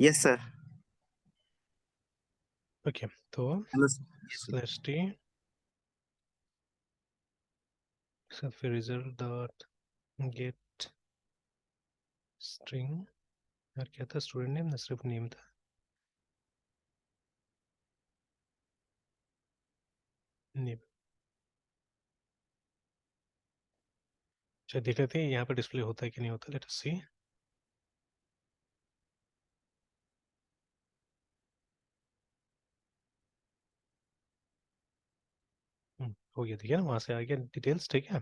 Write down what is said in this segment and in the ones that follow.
Yes sir. Okay, तो hello. Slash T फिर result dot gate string, और क्या था, स्टूडेंट नेम ना, सिर्फ नेम था। नेम, चलिए देख लेते हैं यहाँ पर डिस्प्ले होता है कि नहीं होता। लेट अस सी। हो गया, देखिए ना, वहां से आ गया डिटेल्स। ठीक है,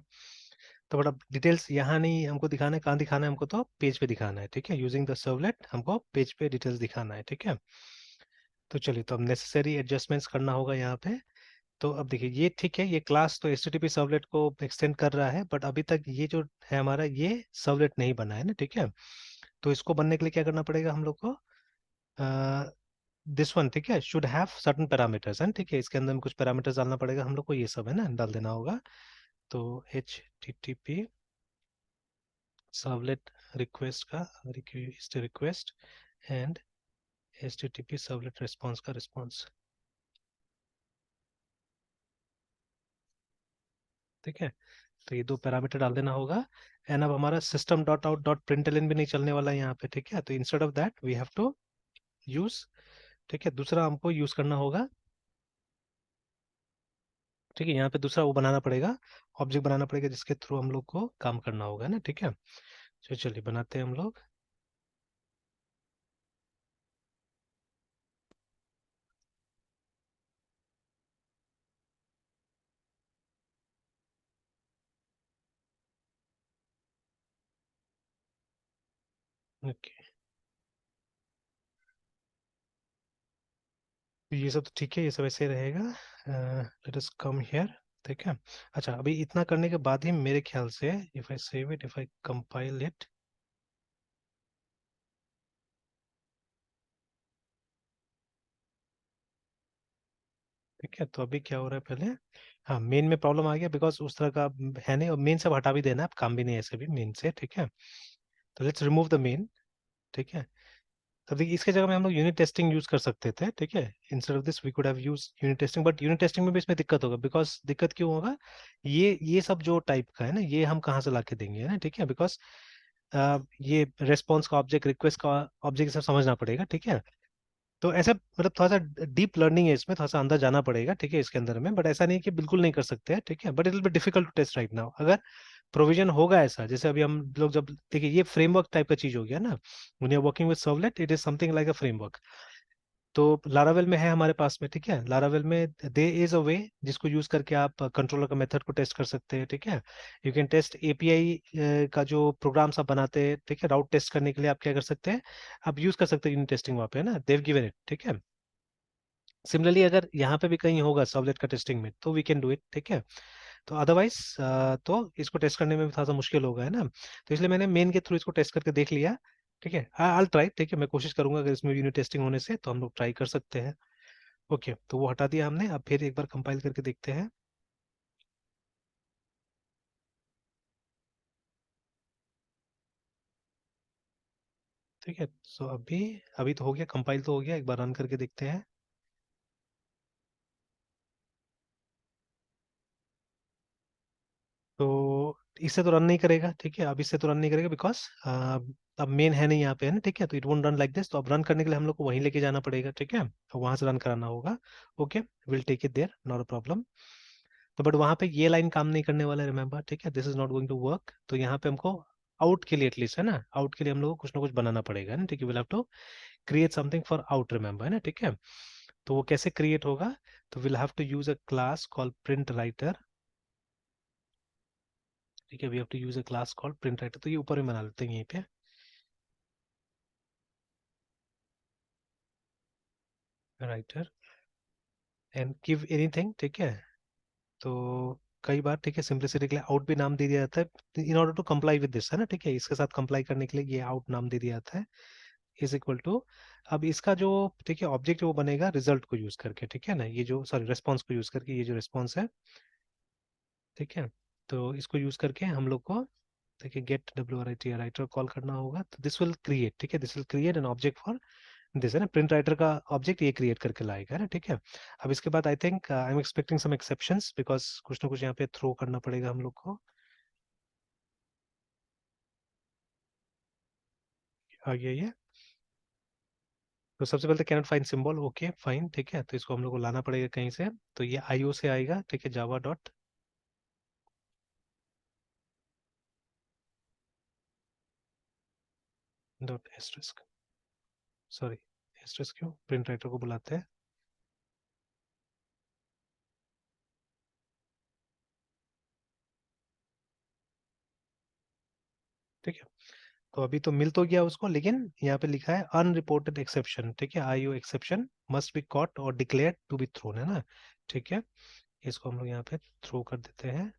तो बड़ा डिटेल्स यहाँ नहीं हमको दिखाना है, कहाँ दिखाना है हमको, तो पेज पे दिखाना है। ठीक है, यूजिंग द सर्वलेट हमको पेज पे डिटेल्स दिखाना है। ठीक है, तो चलिए, तो अब नेसेसरी एडजस्टमेंट्स करना होगा यहाँ पे। तो अब देखिए, ये ठीक है, ये क्लास तो HTTP सर्वलेट को एक्सटेंड कर रहा है, बट अभी तक ये जो है हमारा, ये सर्वलेट नहीं बना है ना। ठीक है, तो इसको बनने के लिए क्या करना पड़ेगा हम लोग को, दिस वन, ठीक है, शुड हैव सर्टेन पैरामीटर्स है। ठीक है, इसके अंदर में कुछ पैरामीटर्स डालना पड़ेगा हम लोग को, ये सब है ना, डाल देना होगा। तो HTTP सर्वलेट रिक्वेस्ट का request and HTTP servlet response का रिस्पॉन्स। ठीक है, तो ये दो पैरामीटर डाल देना होगा। एंड अब हमारा system dot out dot println भी नहीं चलने वाला है यहाँ पे। ठीक है, तो instead of that we have to use, ठीक है, दूसरा हमको यूज करना होगा। ठीक है, यहाँ पे दूसरा वो बनाना पड़ेगा, ऑब्जेक्ट बनाना पड़ेगा, जिसके थ्रू हम लोग को काम करना होगा ना। ठीक है, तो चलिए बनाते हैं हम लोग। ओके, तो ये सब तो ठीक है, ये सब ऐसे रहेगा। Let us come here. ठीक है, अच्छा, अभी इतना करने के बाद ही मेरे ख्याल से, if I save it, if I compile it, ठीक है, तो अभी क्या हो रहा है पहले। हाँ, मेन में प्रॉब्लम आ गया, बिकॉज उस तरह का है नहीं, और मेन सब हटा भी देना है, अब काम भी नहीं है ऐसे भी मेन से। ठीक है, तो लेट्स रिमूव द मेन। ठीक है, तो देखिए, इसके जगह में हम लोग यूनिट टेस्टिंग यूज कर सकते थे। ठीक है, instead of this we could have use unit testing, but unit testing में भी इसमें दिक्कत होगा। बिकॉज दिक्कत क्यों होगा, ये सब जो टाइप का है ना, ये हम कहाँ से ला के देंगे, है ना। ठीक है, बिकॉज ये रेस्पॉन्स का ऑब्जेक्ट, रिक्वेस्ट का ऑब्जेक्ट, सब समझना पड़ेगा। ठीक है, तो ऐसा मतलब थोड़ा सा डीप लर्निंग है इसमें, थोड़ा सा अंदर जाना पड़ेगा। ठीक है, इसके अंदर में, बट ऐसा नहीं है कि बिल्कुल नहीं कर सकते हैं। ठीक है, but it will be difficult to test right now. अगर प्रोविजन होगा ऐसा, जैसे अभी हम लोग जब देखिए, ये फ्रेमवर्क टाइप का चीज हो गया ना, when you are working with servlet, it is something like a framework. तो लारावेल में है हमारे पास में। ठीक है, लारावेल में दे इज अ वे जिसको यूज करके आप कंट्रोलर का मेथड को टेस्ट कर सकते हैं। ठीक है, यू कैन टेस्ट API का जो प्रोग्राम्स आप बनाते हैं। ठीक है, राउट टेस्ट करने के लिए आप क्या कर सकते हैं, आप यूज कर सकते हैं यूनिट टेस्टिंग वहाँ पे, है ना, देव गिवन इट। ठीक है, सिमिलरली अगर यहाँ पे भी कहीं होगा सर्वलेट का टेस्टिंग में, तो वी कैन डू इट। ठीक है, तो अदरवाइज तो इसको टेस्ट करने में भी थोड़ा सा मुश्किल होगा, है ना। तो इसलिए मैंने मेन के थ्रू इसको टेस्ट करके देख लिया। ठीक है, आई ट्राई। ठीक है, मैं कोशिश करूंगा, अगर इसमें यूनिट टेस्टिंग होने से तो हम लोग ट्राई कर सकते हैं। ओके, तो वो हटा दिया हमने, अब फिर एक बार कंपाइल करके देखते हैं। ठीक है, सो अभी अभी तो हो गया, कंपाइल तो हो गया, एक बार रन करके देखते हैं। तो इससे तो रन नहीं करेगा। ठीक है, अब इससे तो रन नहीं करेगा, बिकॉज अब मेन है नहीं यहाँ पे, है ना। ठीक है, तो it won't run like this, तो अब रन करने के लिए हम लोग को वहीं लेके जाना पड़ेगा। ठीक है, तो वहां से रन कराना होगा। Okay, will take it there, not a problem. तो बट वहां पे ये लाइन काम नहीं करने वाला है, रिमेंबर। ठीक है, this is not going to work. तो यहाँ पे हमको आउट के लिए एटलीस्ट, है ना, आउट के लिए हम लोग को कुछ ना कुछ बनाना पड़ेगा, है ना। ठीक है, will have to create something for out, remember, है ना। ठीक है, तो वो कैसे क्रिएट होगा, तो will have to use a class called print writer. ठीक है, we have to use a class called print writer, तो ये ऊपर में बना लेते हैं यहीं पे, राइटर एंड गिव एनीथिंग। ठीक है, तो कई बार, ठीक है, सिंपलिसिटी के लिए आउट भी नाम दे दिया जाता है, in order to comply with this, है ना। ठीक है, इसके साथ कंप्लाई करने के लिए ये आउट नाम दे दिया जाता है, इज इक्वल टू। अब इसका जो, ठीक है, ऑब्जेक्ट वो बनेगा रिजल्ट को यूज करके। ठीक है ना, ये जो, सॉरी, रेस्पॉन्स को यूज करके, ये जो रेस्पॉन्स है। ठीक है, तो इसको यूज करके हम लोग को, देखिए, गेट WRIT राइटर कॉल करना होगा, तो दिस विल क्रिएट, ठीक है, this will create an object for this है ना, प्रिंट राइटर का ऑब्जेक्ट ये क्रिएट करके लाएगा ना, ठीक है। अब इसके बाद I think I am expecting some exceptions, because कुछ ना कुछ यहाँ पे थ्रो करना पड़ेगा हम लोग को। आ गया ये। तो सबसे पहले cannot find symbol, okay fine, ठीक है, तो इसको हम लोग को लाना पड़ेगा कहीं से। तो ये आईओ से आएगा, ठीक है, Java dot dot asterisk, sorry asterisk क्यों, प्रिंट राइटर को बुलाते हैं। ठीक है, तो अभी तो मिल तो गया उसको, लेकिन यहाँ पे लिखा है अनरिपोर्टेड एक्सेप्शन, ठीक है, IO exception must be caught or declared to be thrown, है ना। ठीक है, इसको हम लोग यहाँ पे थ्रो कर देते हैं।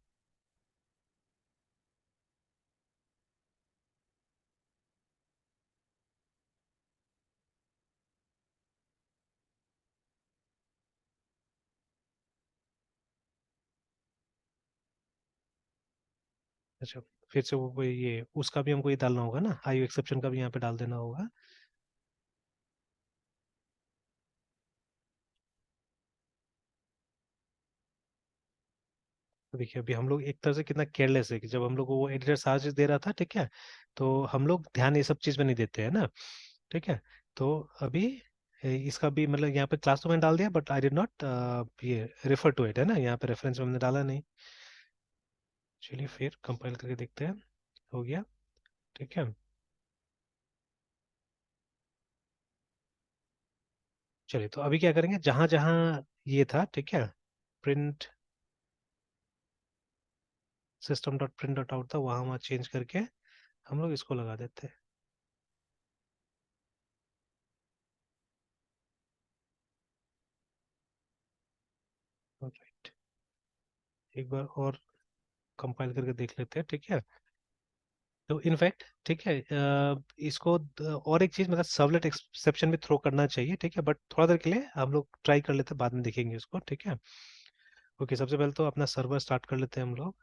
अच्छा, फिर से वो ये उसका भी हमको ये डालना होगा ना, आईओ एक्सेप्शन का भी यहाँ पे डाल देना होगा। तो देखिए अभी हम लोग एक तरह से कितना केयरलेस है कि जब हम लोग को वो एडिटर चार्ज दे रहा था, ठीक है, तो हम लोग ध्यान ये सब चीज में नहीं देते हैं ना। ठीक है, तो अभी इसका भी मतलब यहाँ पे क्लास तो मैंने डाल दिया, बट आई डिड नॉट ये रेफर टू इट, है ना, यहाँ पे रेफरेंस में हमने डाला नहीं। चलिए फिर कंपाइल करके देखते हैं, हो गया। ठीक है, चलिए तो अभी क्या करेंगे, जहां जहां ये था, ठीक है, print system dot print dot out था, वहां वहां चेंज करके हम लोग इसको लगा देते हैं। राइट, एक बार और कंपाइल करके देख लेते हैं, ठीक है। तो इनफैक्ट ठीक है, इसको और एक चीज मतलब सर्वलेट एक्सेप्शन भी थ्रो करना चाहिए, ठीक है, बट थोड़ा देर के लिए हम लोग ट्राई कर लेते हैं, बाद में देखेंगे इसको, ठीक है। ओके, सबसे पहले तो अपना सर्वर स्टार्ट कर लेते हैं हम लोग।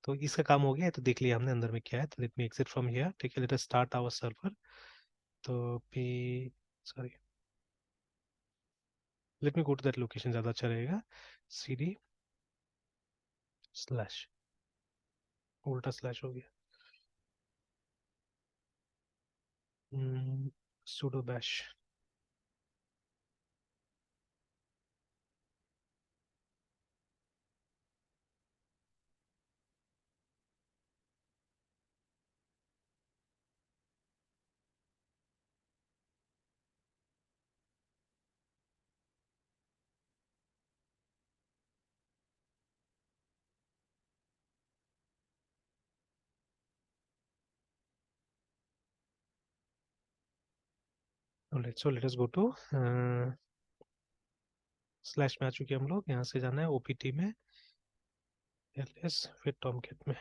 तो इसका काम हो गया है, तो देख लिया हमने अंदर में क्या है, तो let me exit from here, ठीक है, let us start our server. तो P sorry, let me go to that location, ज़्यादा अच्छा रहेगा। सी डी स्लैश, उल्टा स्लैश हो गया, sudo bash। So let us go to slash में आ चुके हम लोग, यहाँ से जाना है ओपीटी में, एलएस फिर टॉमकेट में।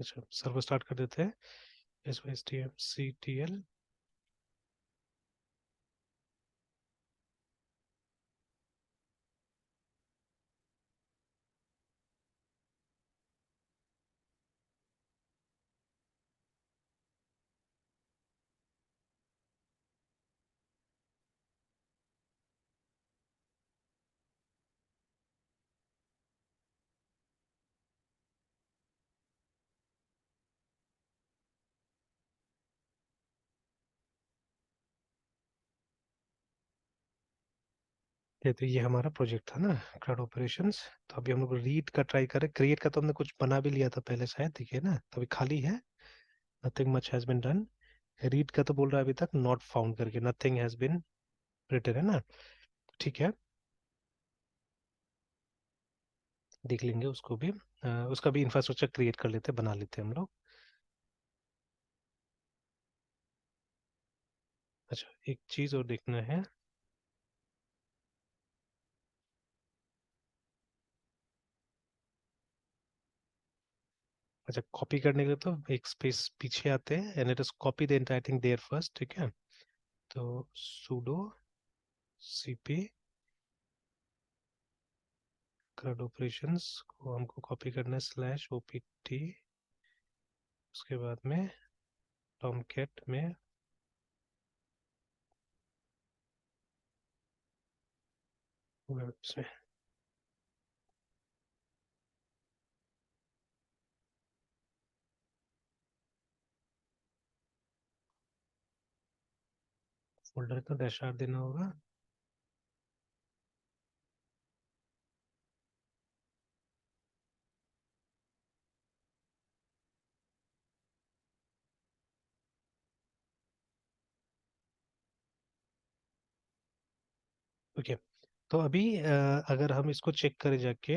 अच्छा, सर्वर स्टार्ट कर देते हैं, S T M C T L. तो ये हमारा प्रोजेक्ट था ना, क्राउड ऑपरेशंस। तो अभी हम लोग रीड का ट्राई करें, क्रिएट का तो हमने कुछ बना भी लिया था पहले शायद, देखिए ना, तो अभी खाली है, nothing much has been done. Read का तो बोल रहा है अभी तक नॉट फाउंड करके, नथिंग हैज बीन रिटन, है ना। ठीक है, देख लेंगे उसको भी, उसका भी इंफ्रास्ट्रक्चर क्रिएट कर लेते, बना लेते हम लोग। अच्छा, एक चीज और देखना है। अच्छा, कॉपी करने के लिए तो एक स्पेस पीछे आते हैं, and let us copy the entire thing there first, ठीक है। तो sudo cp CRUD ऑपरेशंस को हमको कॉपी करना है, स्लैश opt उसके बाद में टॉमकेट में वेब्स में फोल्डर का डैश आर देना होगा। ओके, तो अभी अगर हम इसको चेक करें जाके,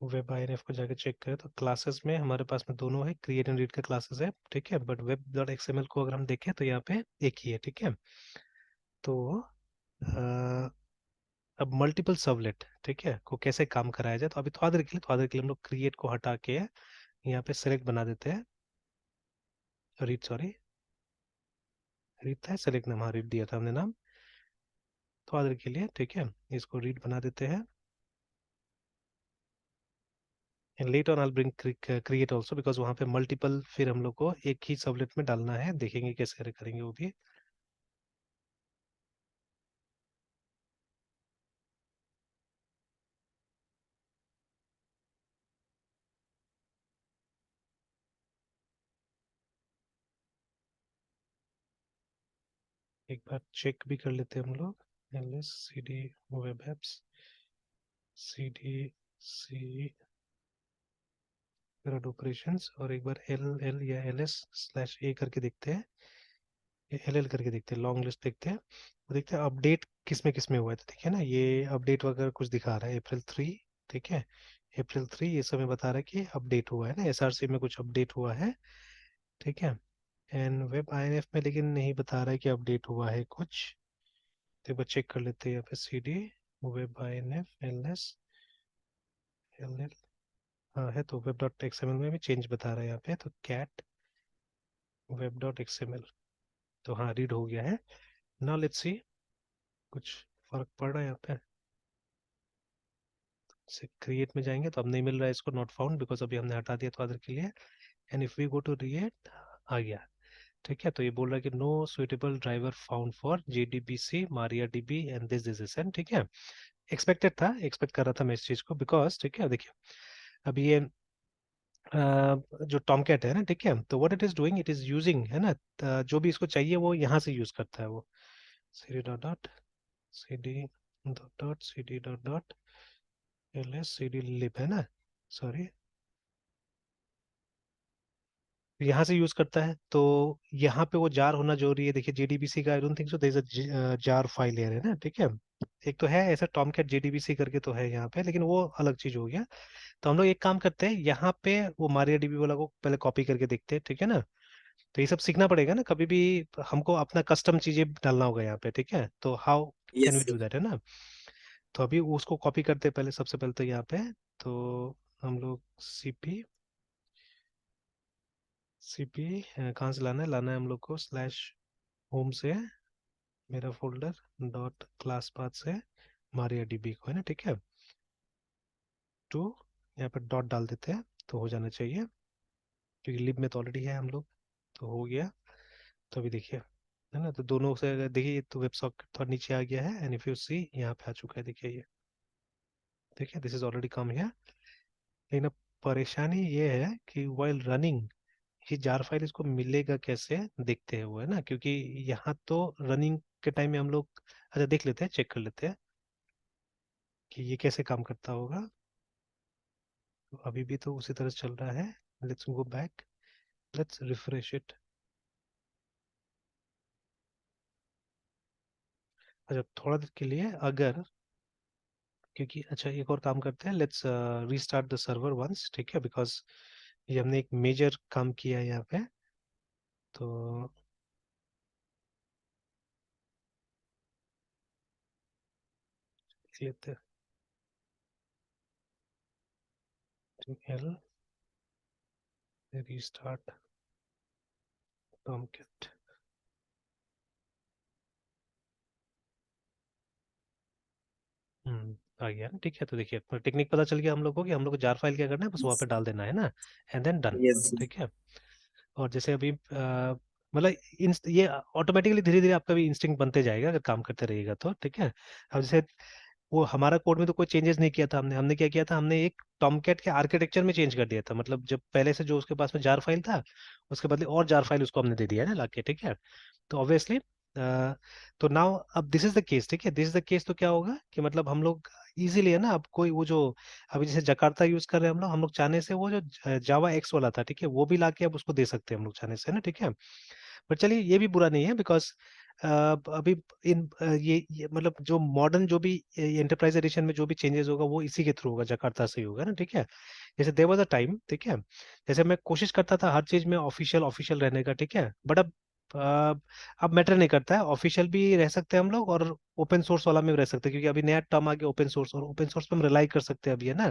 वेब आईएनएफ को जाके चेक करें तो क्लासेस में हमारे पास में दोनों है, क्रिएट एंड रीड का क्लासेस है, ठीक है। बट वेब डॉट एक्सएमएल को अगर हम देखें तो यहाँ पे एक ही है, ठीक है। तो अ, अब मल्टीपल सर्वलेट, ठीक है, को कैसे काम कराया जाए, तो अभी थोड़ा देर के लिए हम लोग क्रिएट को हटा के यहाँ पे सेलेक्ट बना देते हैं। रीड, सॉरी, रीड था सेलेक्ट नाम, हाँ रीड दिया था हमने नाम। थोड़ा देर के लिए, ठीक है, इसको रीड बना देते हैं। And late on I bring create also, because वहाँ पे मल्टीपल फिर हम लोग को एक ही सबलेट में डालना है, देखेंगे कैसे करेंगे वो भी। एक बार चेक भी कर लेते हैं हम लोग। L S C D web apps, C D C run operations, और एक बार एल एल या एल एस स्लैश ए करके देखते हैं, एल एल करके देखते हैं, लॉन्ग लिस्ट देखते हैं, वो देखते हैं अपडेट किस में हुआ है। तो देखिए ना, ये अपडेट वगैरह कुछ दिखा रहा है, April 3, ठीक है, April 3 ये समय बता रहा है कि अपडेट हुआ है ना, एसआरसी में कुछ अपडेट हुआ है, ठीक है। एंड वेब आईएनएफ में लेकिन नहीं बता रहा है कि अपडेट हुआ है कुछ। तो एक बार चेक कर लेते हैं यहाँ पे, C D web INF L S L L, हाँ है, तो वेब डॉट एक्सएमएल में भी चेंज बता रहा है यहाँ पे, तो कैट वेब डॉट एक्सएमएल, तो हाँ रीड हो गया है। नाउ लेट्स सी, कुछ फर्क पड़ रहा है यहाँ पे। से क्रिएट में जाएंगे तो अब नहीं मिल रहा है इसको, नॉट फाउंड, बिकॉज अभी हमने हटा दिया थोड़ा देर के लिए। And if we go to React, आ गया, ठीक है। तो ये बोल रहा है कि no suitable driver found for JDBC MariaDB and this and, ठीक है। एक्सपेक्टेड था, एक्सपेक्ट कर रहा था मैं इस चीज को, बिकॉज ठीक है, देखिए अभी ये जो टॉमकैट है ना, ठीक है, तो what it is doing, it is using, है ना, जो भी इसको चाहिए वो यहाँ से यूज करता है वो, C D dot dot C D dot dot C D dot dot L S C D lib, है ना, सॉरी, यहाँ से यूज करता है। तो यहाँ पे वो जार होना जरूरी है, देखिए जेडीबीसी का I don't think so there is a jar file है ना, ठीक है। एक तो है ऐसा टॉमकैट जेडीबीसी करके तो है यहाँ पे, लेकिन वो अलग चीज हो गया। तो हम लोग एक काम करते हैं, यहाँ पे वो मारिया डीबी वाला को पहले कॉपी करके देखते हैं, ठीक है ना। तो ये सब सीखना पड़ेगा ना, कभी भी हमको अपना कस्टम चीजें डालना होगा यहाँ पे, ठीक है, तो how can yes we sir. Do that, है ना। तो अभी उसको कॉपी करते हैं पहले, सबसे पहले तो यहाँ पे, तो हम लोग सीपी कहाँ से लाना है, हम लोग को स्लैश होम से, मेरा फोल्डर डॉट क्लास पाथ से मारिया डीबी को, है ना, ठीक है, टू, यहाँ पर डॉट डाल देते हैं तो हो जाना चाहिए, क्योंकि लिब में तो ऑलरेडी है हम लोग, तो हो गया। तो अभी देखिए, है ना, तो दोनों से अगर देखिए तो वेब सॉकेट थोड़ा नीचे आ गया है, एंड इफ यू सी यहाँ पे आ चुका है, देखिए ये, देखिए दिस इज ऑलरेडी कम है। लेकिन अब परेशानी ये है कि वाइल रनिंग ये जार फाइल इसको मिलेगा कैसे, देखते हैं वो, है ना, क्योंकि यहाँ तो रनिंग के टाइम में हम लोग, अच्छा देख लेते हैं, चेक कर लेते हैं कि ये कैसे काम करता होगा। तो अभी भी तो उसी तरह से चल रहा है, let's go back, let's refresh it. अच्छा थोड़ा देर के लिए अगर, क्योंकि अच्छा एक और काम करते हैं, let's restart the server once, ठीक है, बिकॉज ये हमने एक मेजर काम किया है यहाँ पे, तो देख लेते हैं, एल रीस्टार्ट टॉमकैट। आ गया ना, ठीक है। तो देखिए टेक्निक पता चल गया हम लोग को कि हम लोग को जार फाइल क्या करना है, बस वहाँ पे डाल देना है ना, एंड देन डन। यस। ठीक है। और जैसे अभी मतलब ये ऑटोमेटिकली धीरे धीरे आपका भी इंस्टिंक्ट बनते जाएगा अगर काम करते रहिएगा तो, ठीक है। अब जैसे वो हमारा कोड में तो कोई चेंजेस नहीं किया था हमने हमने क्या किया था, हमने एक टॉमकैट के आर्किटेक्चर में चेंज कर दिया था, मतलब जब पहले से जो उसके पास में जार फाइल था उसके बदले और जार फाइल उसको हमने दे दिया है ना लाके, ठीक है। तो ऑब्वियसली तो नाउ अब दिस इज द केस, ठीक है, दिस इज द केस। तो क्या होगा कि मतलब हम लोग इजीली है ना, अब कोई वो जो अभी जैसे जकार्ता यूज कर रहे हैं हम लोग चाहने से वो जो जावा एक्स वाला था, ठीक है, वो भी लाके अब उसको दे सकते हैं हम लोग चाहने से ना, ठीक है। पर चलिए ये भी बुरा नहीं है, बिकॉज अभी ये मतलब जो मॉडर्न जो भी एंटरप्राइज एडिशन में जो भी चेंजेस होगा वो इसी के थ्रू होगा, जकार्ता से ही होगा ना, ठीक है। जैसे देयर वाज अ टाइम, ठीक है, जैसे मैं कोशिश करता था हर चीज में ऑफिशियल ऑफिशियल रहने का, ठीक है, बट अब मैटर नहीं करता है, ऑफिशियल भी रह सकते हैं हम लोग और ओपन सोर्स वाला में भी रह सकते हैं, क्योंकि अभी नया टर्म आ गया ओपन सोर्स, और ओपन सोर्स पे हम रिलाई कर सकते हैं अभी, है ना,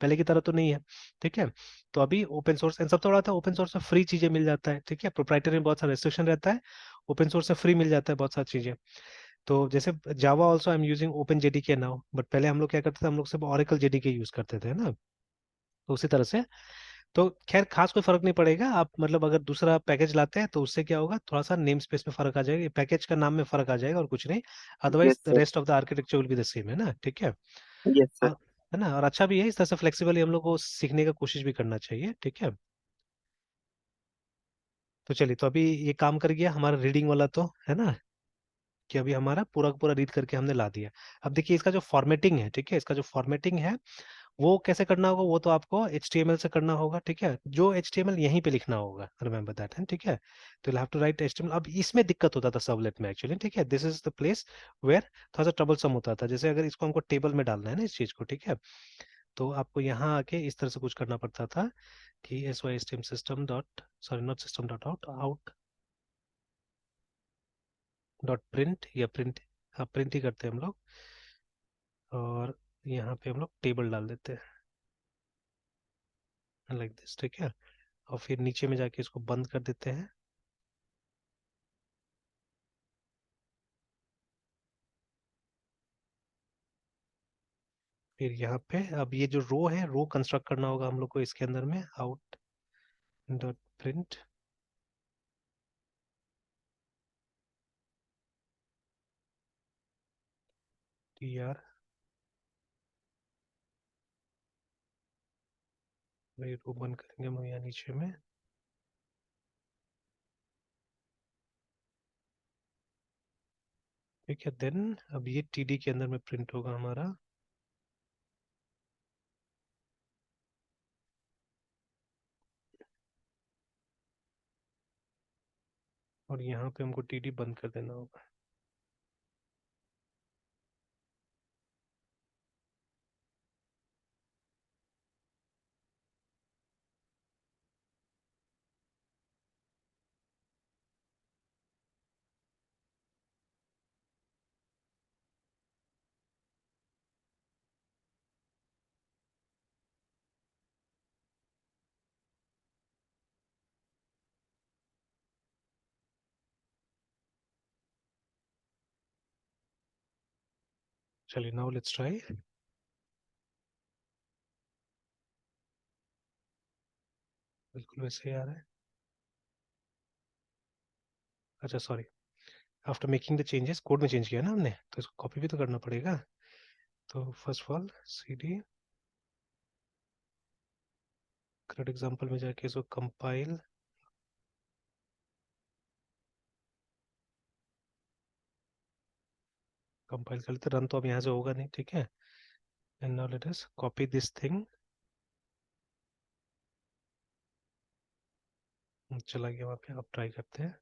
पहले की तरह तो नहीं है, ठीक है। तो अभी ओपन सोर्स एंड सबसे बड़ा था, ओपन सोर्स में फ्री चीजें मिल जाता है, ठीक है, प्रोप्राइटरी में बहुत सारा रेस्ट्रिक्शन रहता है, ओपन सोर्स में फ्री मिल जाता है बहुत सारी चीजें। तो जैसे Java also I am using OpenJDK now, but पहले हम लोग क्या करते थे, हम लोग सिर्फ ओरेकल जेडीके यूज करते थे ना। तो उसी तरह से तो खैर खास कोई फर्क नहीं पड़ेगा, आप मतलब अगर दूसरा पैकेज लाते हैं तो उससे क्या होगा, थोड़ा सा नेम स्पेस में फर्क आ जाएगा, पैकेज का नाम में फर्क आ जाएगा और कुछ नहीं, otherwise yes the sir. Rest of the architecture will be the same, है ना, ठीक है। Yes sir. और है ना, और अच्छा भी है, इस तरह से फ्लेक्सिबली हम लोग को सीखने का कोशिश भी करना चाहिए, ठीक है। तो चलिए, तो अभी ये काम कर गया हमारा रीडिंग वाला, तो है ना, कि अभी हमारा पूरा का पूरा रीड करके हमने ला दिया। अब देखिए इसका जो फॉर्मेटिंग है, ठीक है, इसका जो फॉर्मेटिंग है वो कैसे करना होगा, वो तो आपको HTML से करना होगा, ठीक है, जो HTML यहीं पे लिखना होगा, रिमेंबर दैट है, ठीक है। तो you have to write HTML। अब इसमें दिक्कत होता था सर्वलेट में एक्चुअली, ठीक है, this is the place where थोड़ा सा ट्रबल होता था, जैसे अगर इसको हमको टेबल में डालना है ना इस चीज को, ठीक है, तो आपको यहाँ आके इस तरह से कुछ करना पड़ता था कि SYSTM system dot, sorry not system dot out, out dot print, या प्रिंट, हाँ प्रिंट ही करते हैं हम लोग, और यहाँ पे हम लोग टेबल डाल देते हैं लाइक दिस, ठीक है, और फिर नीचे में जाके इसको बंद कर देते हैं। फिर यहाँ पे अब ये जो रो है, रो कंस्ट्रक्ट करना होगा हम लोग को इसके अंदर में, आउट डॉट प्रिंट, TR, वही रो बंद करेंगे हम यहाँ नीचे में, ठीक है। देन अब ये TD के अंदर में प्रिंट होगा हमारा, और यहाँ पे हमको TD बंद कर देना होगा। चलिए नाउ लेट्स ट्राई, बिल्कुल वैसे ही आ रहा है। अच्छा sorry, after making the changes code में चेंज किया ना हमने, तो इसको कॉपी भी तो करना पड़ेगा। तो first of all CD correct example में जाके इसको कंपाइल, कंपाइल कर लेते, रन तो अब यहाँ से होगा नहीं, ठीक है। And now let us copy this thing, चला गया वहाँ पे, अब ट्राई करते हैं।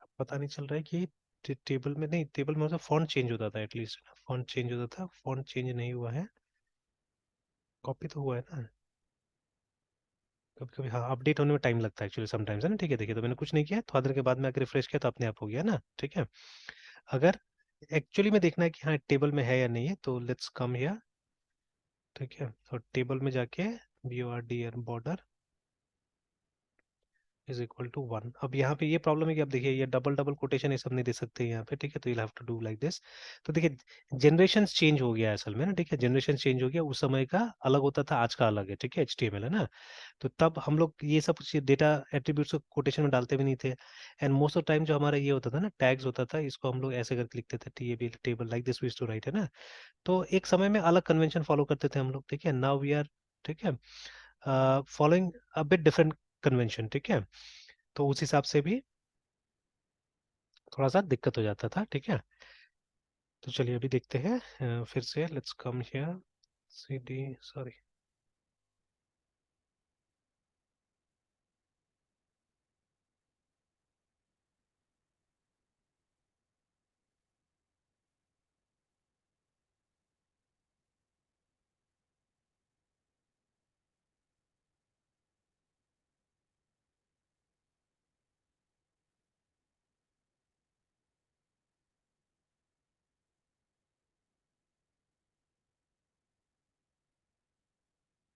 अब पता नहीं चल रहा है कि टेबल में नहीं, टेबल में मतलब फॉन्ट चेंज होता था, एटलीस्ट फॉन्ट चेंज होता था, फॉन्ट चेंज नहीं हुआ है, कॉपी तो हुआ है ना। कभी कभी हाँ अपडेट होने में टाइम लगता है एक्चुअली समटाइम्स, है ना, ठीक है। देखिए तो मैंने कुछ नहीं किया, थोड़ा देर के बाद में आकर रिफ्रेश किया तो अपने आप हो गया ना, ठीक है। अगर एक्चुअली में देखना है कि हाँ टेबल में है या नहीं है, तो लेट्स कम हियर, ठीक है, तो टेबल में जाके BORDR border, is equal to 1। अब यहाँ पे ये प्रॉब्लम है कि अब देखिए ये डबल डबल कोटेशन ये सब नहीं दे सकते यहाँ पे, ठीक है, तो you have to do like this. तो देखिए जनरेशन चेंज हो गया है असल में ना, ठीक है, जनरेशन चेंज हो गया, उस समय का अलग होता था, आज का अलग है, ठीक है, HTML है ना। तो तब हम लोग ये सब डेटा एट्रीब्यूट्स को कोटेशन में डालते भी नहीं थे। एंड मोस्ट ऑफ टाइम जो हमारा ये होता था ना, टैग्स होता था, इसको हम लोग ऐसे करके लिखते थे, TABL table like this we used to write, है ना। तो एक समय में अलग कन्वेंशन फॉलो करते थे हम लोग, ठीक है, नाउ वी आर, ठीक है, following a bit different convention, ठीक है। तो उस हिसाब से भी थोड़ा सा दिक्कत हो जाता था, ठीक है। तो चलिए अभी देखते हैं, फिर से let's come here, CD, sorry,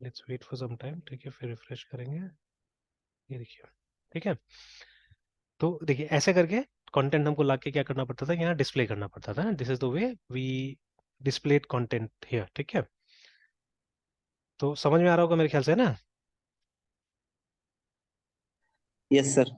let's wait for some time, ठीक है, फिर रिफ्रेश करेंगे, ये देखिए, ठीक है। तो देखिए ऐसे करके कंटेंट हमको लाके क्या करना पड़ता था, यहाँ डिस्प्ले करना पड़ता था, this is the way we displayed content here, ठीक है। तो समझ में आ रहा होगा मेरे ख्याल से ना। Yes sir.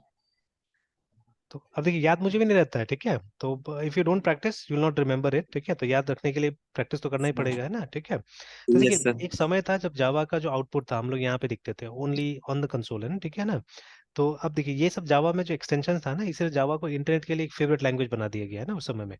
तो अब देखिए याद मुझे भी नहीं रहता है, ठीक है, तो if you don't practice you will not remember it, ठीक है, तो याद रखने के लिए प्रैक्टिस तो करना ही पड़ेगा, है ना, ठीक है। तो यस देखिए सर। एक समय था जब जावा का जो आउटपुट था हम लोग यहाँ पे दिखते थे ओनली ऑन द कंसोल, है ना, ठीक है ना। तो अब देखिए ये सब जावा में जो एक्सटेंशन था ना, इसे जावा को इंटरनेट के लिए एक फेवरेट लैंग्वेज बना दिया गया है ना उस समय में।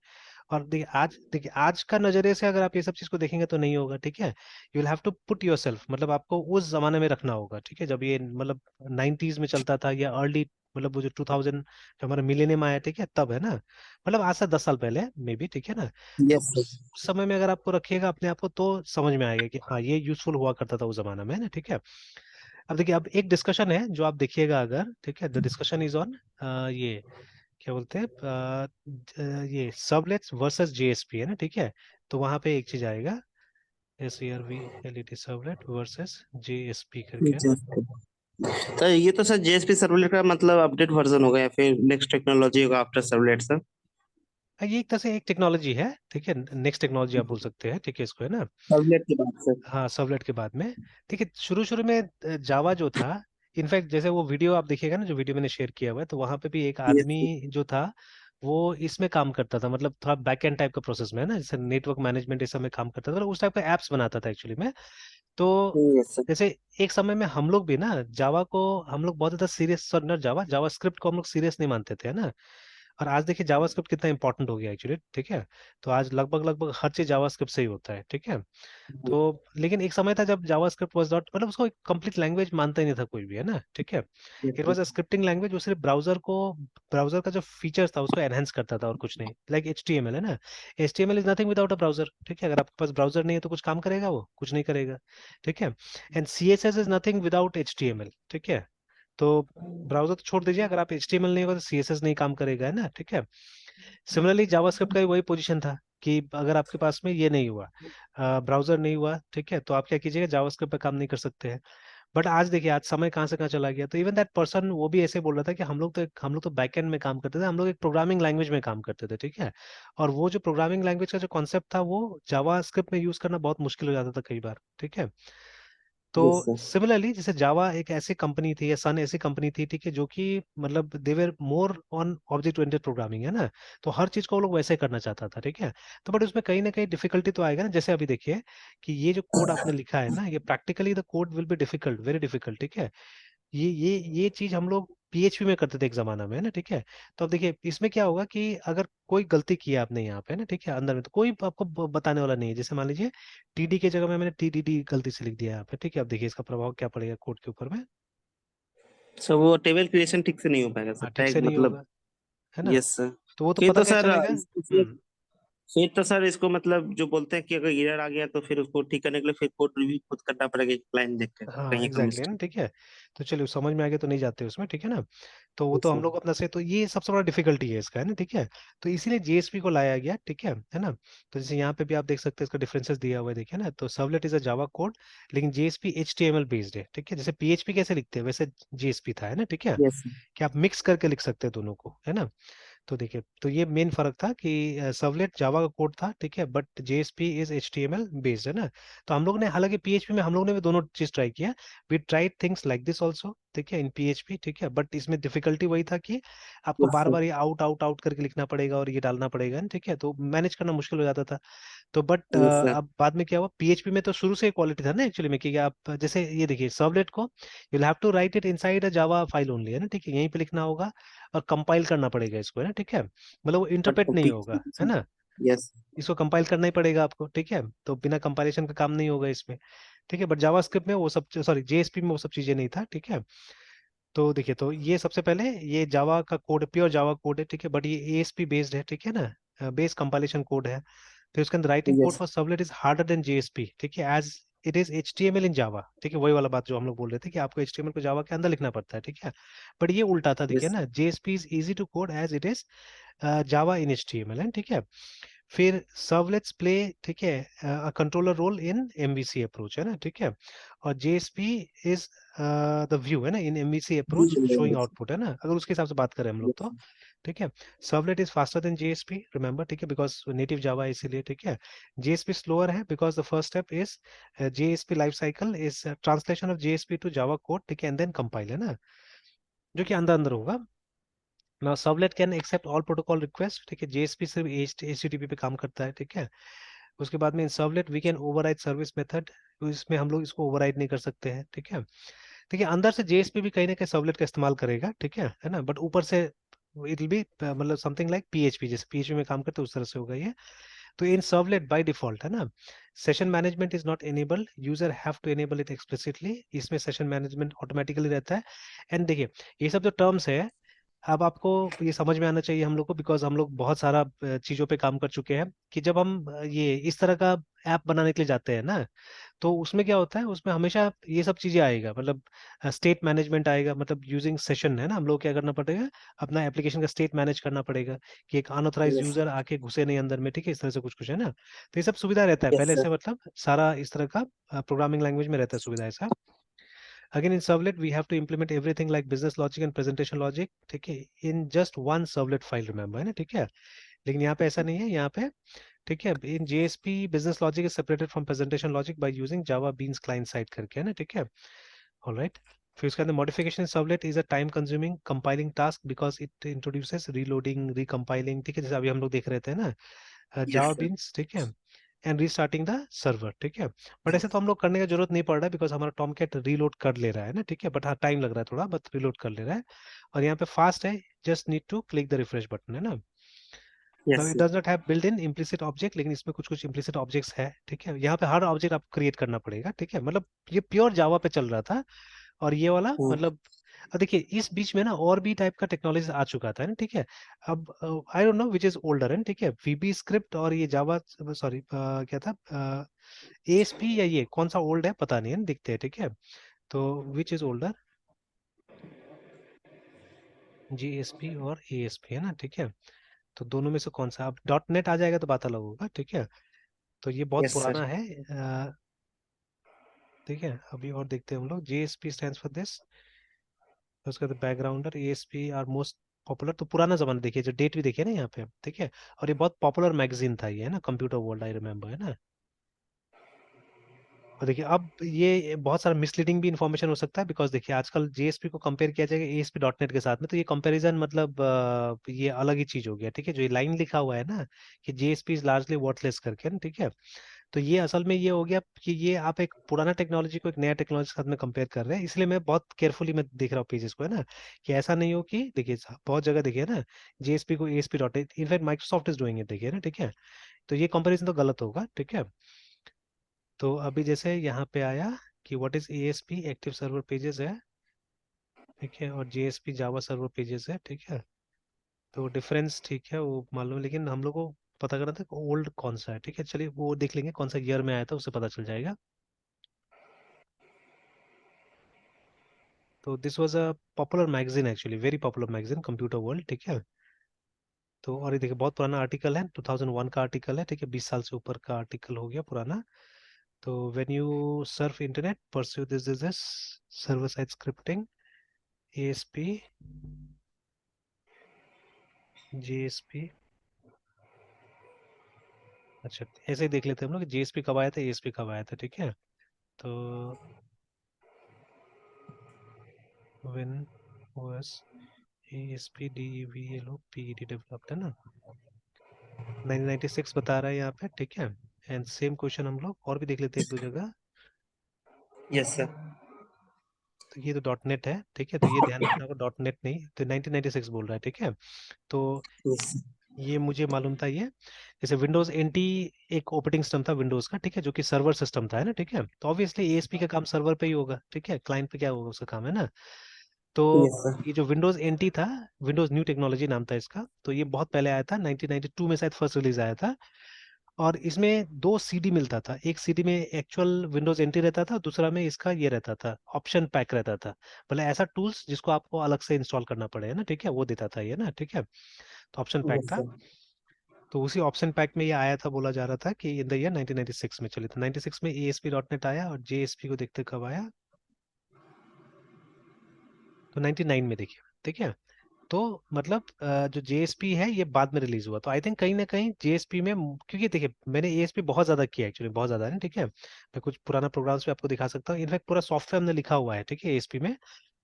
और देखिए आज का नजरिए से अगर आप ये सब चीज को देखेंगे तो नहीं होगा, ठीक है। You will have to put yourself, मतलब आपको उस जमाने में रखना होगा, ठीक है, जब ये मतलब 90s में चलता था या अर्ली, मतलब वो जो 2000 जो हमारा मिलेनियम आया, ठीक है, तब, है ना, मतलब आज से 10 साल पहले मे बी, ठीक है ना। तो यस सर। उस समय में अगर आपको रखिएगा अपने आप को तो समझ में आएगा कि हाँ ये यूजफुल हुआ करता था उस जमाना में, है ना, ठीक है। अब देखिए अब एक डिस्कशन है जो आप देखिएगा अगर, ठीक है, द डिस्कशन इज ऑन ये क्या बोलते हैं, ये सबलेट्स वर्सेस JSP, है ना, ठीक है। तो वहां पे एक चीज आएगा, SERVLET सबलेट वर्सेस JSP करके, है ना। तो ये तो सर जेएसपी सर्वलेट का मतलब अपडेट वर्जन होगा या फिर नेक्स्ट टेक्नोलॉजी होगा आफ्टर सर्वलेट सर? ये एक तरह से एक टेक्नोलॉजी है, ठीक है, नेक्स्ट टेक्नोलॉजी आप बोल सकते हैं, ठीक है, इसको, है ना। सर्वलेट के बाद सर? हाँ सबलेट के बाद में, ठीक है, शुरू शुरू में जावा जो था, इनफैक्ट जैसे वो वीडियो आप देखिएगा ना, जो वीडियो मैंने शेयर किया हुआ है, तो वहां पे भी एक यस आदमी जो था वो इसमें काम करता था, मतलब थोड़ा बैक एंड टाइप का प्रोसेस में, है ना, जैसे नेटवर्क मैनेजमेंट इस समय काम करता था, मतलब उस टाइप का एप्स बनाता था एक्चुअली में। तो यस सर। जैसे एक समय में हम लोग भी ना जावा को, हम लोग बहुत ज्यादा serious, not Java, Java script को हम लोग सीरियस नहीं मानते थे, है ना। और आज देखिए जावास्क्रिप्ट कितना इंपॉर्टेंट हो गया एक्चुअली, ठीक है। तो आज लगभग लगभग हर चीज जावास्क्रिप्ट से ही होता है, ठीक है। तो लेकिन एक समय था जब जावास्क्रिप्ट वाज नॉट, मतलब उसको एक कंप्लीट लैंग्वेज मानता ही नहीं था कोई भी, है ना, ठीक है। Yes it was sir. A scripting language, वो सिर्फ ब्राउजर का जो फीचर्स था उसको एनहेंस करता था और कुछ नहीं, लाइक HTML, है ना। HTML is nothing without a browser, ठीक है, अगर आपके पास ब्राउजर नहीं है तो कुछ काम करेगा, वो कुछ नहीं करेगा, ठीक है। And CSS is nothing without HTML, ठीक है। तो ब्राउजर तो छोड़ दीजिए, अगर आप HTML नहीं होगा तो CSS नहीं काम करेगा, है ना, ठीक है। सिमिलरली जावास्क्रिप्ट का भी वही पोजीशन था कि अगर आपके पास में ये नहीं हुआ, ब्राउजर नहीं हुआ, ठीक है, तो आप क्या कीजिएगा, जावास्क्रिप्ट पे काम नहीं कर सकते हैं। बट आज देखिए आज समय कहाँ से कहाँ चला गया, तो इवन दैट पर्सन वो भी ऐसे बोल रहा था कि हम लोग तो बैकएंड में काम करते थे, हम लोग एक प्रोग्रामिंग लैंग्वेज में काम करते थे, ठीक है। और वो जो प्रोग्रामिंग लैंग्वेज का जो कॉन्सेप्ट था वो जावास्क्रिप्ट में यूज करना बहुत मुश्किल हो जाता था कई बार, ठीक है। तो यस सर। सिमिलरली जैसे जावा एक ऐसी कंपनी थी या सन ऐसी कंपनी थी, ठीक है, जो कि मतलब they were more on object oriented programming, है ना। तो हर चीज को वो लोग वैसे करना चाहता था, ठीक है। तो बट उसमें कहीं ना कहीं डिफिकल्टी तो आएगा ना, जैसे अभी देखिए कि ये जो कोड आपने लिखा है ना, ये practically the code will be difficult, very difficult, ठीक है। ये चीज हम लोग PHP में करते थे एक जमाना में, है ना, ठीक है। तो अब देखिए इसमें क्या होगा कि अगर कोई गलती किया आपने यहाँ पे ना, ठीक है, अंदर में तो कोई आपको बताने वाला नहीं है, जैसे मान लीजिए TD की जगह में मैंने TDD गलती से लिख दिया यहाँ पे, ठीक है, अब देखिए इसका प्रभाव क्या पड़ेगा कोड के ऊपर में। सर वो टेबल क्रिएशन ठीक से नहीं हो पाएगा सर, हाँ ठीक से टैग नहीं मतलब। होगा, है ना। Yes sir. तो वो तो तो ये पता तो कैसे सर चलेगा। इसमें फिर तो सर इसको मतलब जो बोलते हैं कि अगर एरर आ गया तो फिर उसको ठीक करने के लिए फिर कोड रिव्यू खुद करना पड़ेगा, क्लाइंट देख के हाँ कहीं का एग्जैक्टली है ना, मिस्टेक। ठीक है। तो चलिए समझ में आ गया, तो नहीं जाते उसमें, ठीक है ना। तो वो तो यस हम सर। लोग अपना से, तो ये सबसे बड़ा डिफिकल्टी है इसका, है ना, ठीक है। तो इसीलिए जेएसपी को लाया गया, ठीक है ना। तो जैसे यहाँ पे भी आप देख सकते हैं इसका डिफरेंसेस दिया हुआ है, देखिए ना। तो servlet is a Java code, लेकिन जेएसपी एचटीएमएल बेस्ड है, ठीक है। जैसे पीएचपी कैसे लिखते हैं वैसे जेएसपी था, है ना, ठीक है। यस कि आप मिक्स करके लिख सकते हैं दोनों को, है ना। तो देखिए, तो ये मेन फर्क था कि सर्वलेट जावा का कोड था, ठीक है, but JSP is HTML based, है ना। तो हम लोग ने, हालांकि पीएचपी में हम लोग ने भी दोनों चीज ट्राई किया। We tried things like this also, ठीक है, इन पीएचपी, ठीक है। बट इसमें डिफिकल्टी वही था कि आपको यस बार सर। बार ये आउट आउट आउट करके लिखना पड़ेगा और ये डालना पड़ेगा, ठीक है। तो मैनेज करना मुश्किल हो जाता था। तो बट यस सर। अब बाद में क्या हुआ, पीएचपी में तो शुरू से क्वालिटी था ना एक्चुअली में, कि आप जैसे ये देखिए, सर्वलेट को you have to write it inside a Java file only, है ना, ठीक है। यहीं पे लिखना होगा और कंपाइल करना पड़ेगा इसको, है ना, ठीक है। मतलब वो बट इंटरप्रेट नहीं होगा, है पीछे। ना। यस। इसको कंपाइल करना ही पड़ेगा आपको, ठीक है। तो बिना कंपाइलेशन का काम नहीं होगा इसमें, ठीक है। बट जावास्क्रिप्ट में वो सब, सॉरी जेएसपी में वो सब चीजें नहीं था, ठीक है। तो देखिए, तो ये सबसे पहले ये जावा का कोड, प्योर जावा कोड है, ठीक है। बट ये एएसपी बेस्ड है, ठीक है ना, बेस कंपाइलेशन कोड है। फिर उसके अंदर writing code yes. For servlet is harder than JSP, ठीक है, एज इट इज एचटीएमएल इन जावा, ठीक है। वही वाला बात जो हम लोग बोल रहे थे कि आपको एचटीएमएल को जावा के अंदर लिखना पड़ता है, ठीक है। बट ये उल्टा था, देखिए यस। ना, JSP is easy to code as it is Java in HTML है, ठीक है। फिर सर्वलेट्स प्ले, ठीक है, controller role in MVC approach, है ना, ठीक है। और जेएसपी इज द व्यू, है ना, इन एमवीसी अप्रोच शोइंग आउटपुट, है ना, अगर उसके हिसाब से बात करें हम लोग तो, ठीक है। Servlet is faster than JSP, remember, ठीक है, बिकॉज नेटिव जावा है इसीलिए, ठीक है। जेएसपी स्लोअर है because the first step is JSP life cycle is translation of JSP to Java code, ठीक है, एंड देन कंपाइल, है ना, जो कि अंदर अंदर होगा। Now servlet can accept all protocol request, ठीक है। जेएसपी सिर्फ एचटीटीपी पे काम करता है, ठीक है। उसके बाद में in servlet we can override service method, तो इसमें हम लोग इसको ओवरराइड नहीं कर सकते हैं, ठीक है। ठीक है, अंदर से जेएसपी भी कहीं ना कहीं सर्वलेट का इस्तेमाल करेगा, ठीक है ना। बट ऊपर से इट विल बी मतलब समथिंग लाइक पीएचपी, जैसे पीएचपी में काम करते हैं उस तरह से होगा ये। तो इन सर्वलेट बाय डिफॉल्ट, है ना, session management is not enabled, user have to enable it explicitly, इसमें सेशन मैनेजमेंट ऑटोमेटिकली रहता है। एंड देखिए, ये सब जो टर्म्स है, अब आपको ये समझ में आना चाहिए हम लोग को, बिकॉज हम लोग बहुत सारा चीजों पे काम कर चुके हैं, कि जब हम ये इस तरह का ऐप बनाने के लिए जाते हैं ना, तो उसमें क्या होता है, उसमें हमेशा ये सब चीजें आएगा, मतलब स्टेट मैनेजमेंट आएगा, मतलब यूजिंग सेशन, है ना, हम लोग क्या करना पड़ेगा, अपना एप्लीकेशन का स्टेट मैनेज करना पड़ेगा, कि एक अनऑथराइज यस। यूजर आके घुसे नहीं अंदर में, ठीक है, इस तरह से कुछ कुछ है ना। तो ये सब सुविधा रहता है यस पहले सर। से, मतलब सारा इस तरह का प्रोग्रामिंग लैंग्वेज में रहता है सुविधा ऐसा। Again, in servlet, we have to implement everything like business logic and presentation logic, ठीक है, in just one servlet file, remember, है ना, ठीक है। लेकिन यहाँ पे ऐसा नहीं है, यहाँ पे, ठीक है, in JSP business logic is separated from presentation logic by using Java beans client side करके, है ना, ठीक है। ऑलराइट। फिर उसके अंदर modification servlet is a time consuming compiling task because it introduces reloading recompiling, ठीक है, जैसे अभी हम लोग देख रहे थे ना यस जावा सर। बीन्स, ठीक है, एंड रीस्टार्टिंग द सर्वर, ठीक है। बट ऐसे तो हम लोग करने का जरूरत नहीं पड़ रहा है, बिकॉज हमारा टॉमकैट रीलोड कर ले रहा है ना, ठीक है। बट हाँ, टाइम लग रहा है थोड़ा, बट रीलोड कर ले रहा है। और यहाँ पे फास्ट है, just need to click the refresh button, है ना। Now yes it sir. Does not have built in implicit object, लेकिन इसमें कुछ कुछ इम्प्लिसिट ऑब्जेक्ट्स है, ठीक है। यहाँ पे हर ऑब्जेक्ट आपको क्रिएट करना पड़ेगा, ठीक है। मतलब ये प्योर जावा पे चल रहा था, और ये वाला मतलब, अब देखिए इस बीच में ना और भी टाइप का टेक्नोलॉजी आ चुका था ना, ठीक है। अब I don't know which is older है, ठीक है, वीबी स्क्रिप्ट और ये जावा, सॉरी क्या था, एएसपी, या ये कौन सा ओल्ड है पता नहीं है, दिखते हैं, ठीक है। तो विच इज ओल्डर, जीएसपी और एएसपी, है ना, ठीक है। तो दोनों में से कौन सा, अब डॉट नेट आ जाएगा तो बात अलग होगा, ठीक है। तो ये बहुत यस सर। पुराना है, ठीक है। अभी और देखते हैं हम लोग, जेएसपी स्टैंड्स फॉर दिस, उसके बाद बैकग्राउंडर एएसपी आर मोस्ट पॉपुलर। तो पुराना जमाना देखिए, जो डेट भी देखिए ना यहाँ पे, ठीक है। और ये बहुत पॉपुलर मैगजीन था ये, है ना, कंप्यूटर वर्ल्ड, आई रिमेम्बर, है ना। और देखिए अब ये बहुत सारा मिसलीडिंग भी इंफॉर्मेशन हो सकता है, बिकॉज देखिए आजकल जेएसपी को कंपेयर किया जाएगा एएसपी डॉट नेट के साथ में, तो ये कंपैरिजन मतलब ये अलग ही चीज हो गया, ठीक है। जो ये लाइन लिखा हुआ है ना, कि जेएसपी इज लार्जली वर्थलेस करके ना, ठीक है। तो ये असल में ये हो गया कि ये आप एक पुराना टेक्नोलॉजी को एक नया टेक्नोलॉजी के साथ में कंपेयर कर रहे हैं, इसलिए मैं बहुत केयरफुली मैं देख रहा हूँ पेजेस को, है ना, कि ऐसा नहीं हो कि देखिए बहुत जगह देखिए ना, जेएसपी को ASP dot, in fact Microsoft is doing it, देखिए ना, ठीक है। तो ये कंपैरिजन तो गलत होगा, ठीक है। तो अभी जैसे यहाँ पे आया कि what is ASP, active server pages है, ठीक है, और जेएसपी जावा सर्वर पेजेस है, ठीक है। तो डिफरेंस ठीक है वो मालूम है, लेकिन हम लोग को पता करना था ओल्ड कौन सा है, ठीक है, चलिए वो देख लेंगे कौन सा ईयर में आया था, उससे पता चल जाएगा। तो this was a popular magazine actually, very popular magazine, computer world, ठीक है। तो और ये देखिए बहुत पुराना आर्टिकल है, 2001 का आर्टिकल है, ठीक है, 20 साल से ऊपर का आर्टिकल हो गया पुराना। तो when you Surf internet pursue this server side scripting, ASP, JSP, अच्छा ऐसे ही देख लेते हैं हम लोग कि जेएसपी कब आया था, एएसपी कब आया था, ठीक है। तो when was ASP D V L O P E D developed, है ना, 1996 बता रहा है यहाँ पे, ठीक है। एंड सेम क्वेश्चन हम लोग और भी देख लेते हैं एक दो जगह। Yes sir. तो ये तो डॉट नेट है, ठीक है, तो ये ध्यान रखना होगा, डॉट नेट नहीं, तो 1996 बोल रहा है, ठीक है। तो यस ये मुझे मालूम था ये, जैसे विंडोज एनटी एक ऑपरेटिंग सिस्टम था विंडोज का, ठीक है, जो कि सर्वर सिस्टम था, है ना, ठीक है। तो ऑब्वियसली एएसपी का काम सर्वर पे ही होगा, ठीक है, क्लाइंट पे क्या होगा उसका काम, है ना। तो यस सर। ये जो विंडोज एनटी था, विंडोज न्यू टेक्नोलॉजी नाम था इसका, तो ये बहुत पहले आया था, 1992 में शायद फर्स्ट रिलीज आया था। और इसमें दो सीडी मिलता था, एक सीडी में एक्चुअल विंडोज एनटी रहता था, दूसरा में इसका ये रहता था, ऑप्शन पैक रहता था, मतलब ऐसा टूल्स जिसको आपको अलग से इंस्टॉल करना पड़े, है ना, ठीक है, वो देता था ये ना, ठीक है। तो ऑप्शन पैक यस था। सर। तो उसी ऑप्शन पैक में ये आया था, बोला जा रहा था कि इन द ईयर 1996 में, चले तो 96 में एएसपी डॉट नेट आया, और जेएसपी को देखते कब आया, तो 99 में देखिए, ठीक है। तो मतलब जो जेएसपी है ये बाद में रिलीज हुआ, तो आई थिंक कहीं ना कहीं जेएसपी में क्योंकि देखिए मैंने एएसपी बहुत ज्यादा किया एक्चुअली, बहुत ज्यादा है, ठीक है, मैं कुछ पुराना प्रोग्राम्स भी आपको दिखा सकता हूँ, इनफैक्ट पूरा सॉफ्टवेयर हमने लिखा हुआ है, ठीक है, एएसपी में।